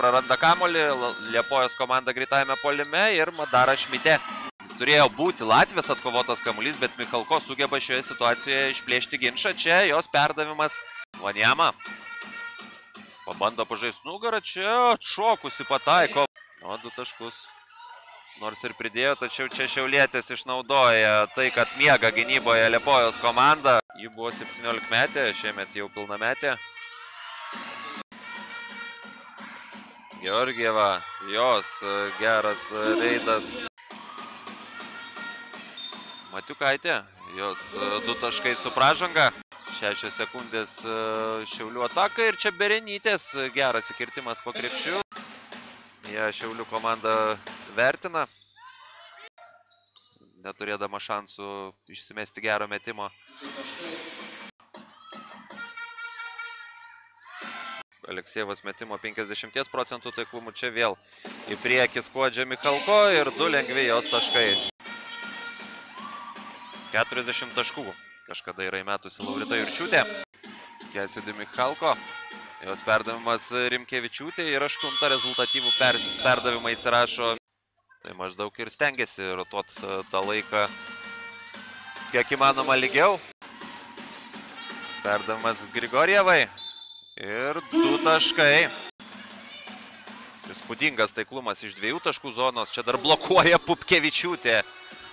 Praranda kamuolį, Liepojos komanda greitajame puolime ir Madara Šmitė. Turėjo būti Latvijos atkovotas kamuolys, bet Michalko sugeba šioje situacijoje išplėšti ginčą. Čia jos perdavimas Vaniama. Pabando pažaisti nugarą, čia atšokusi pataiko. O 2 taškus. Nors ir pridėjo, tačiau čia Šiaulietis išnaudoja tai, kad miega gynyboje Liepojos komanda. Ji buvo 17 metė, šiemet jau pilnametė. Georgieva, jos geras reidas. Matiukaitė, jos 2 taškai su pražanga. 6 sekundės Šiaulių ataka ir čia Berenytės geras įkirtimas po krepšiu. Ja, Šiaulių komanda vertina, neturėdama šansų išsimesti gero metimo. Aleksejevas metimo 50% taiklumų, čia vėl į priekį skuodžia Michalko ir 2 lengvi jos taškai. 40 taškų kažkada yra įmetusi Laurita Jurčiūtė. Kesidi Michalko. Jos perdavimas Rimkevičiūtė ir 8 rezultatyvų perdavimą įsirašo. Tai maždaug ir stengiasi rotuoti tą laiką kiek įmanoma lygiau. Perdavimas Grigorjevai. Ir 2 taškai. Įspūdingas taiklumas iš 2 taškų zonos. Čia dar blokuoja Pupkevičiūtė.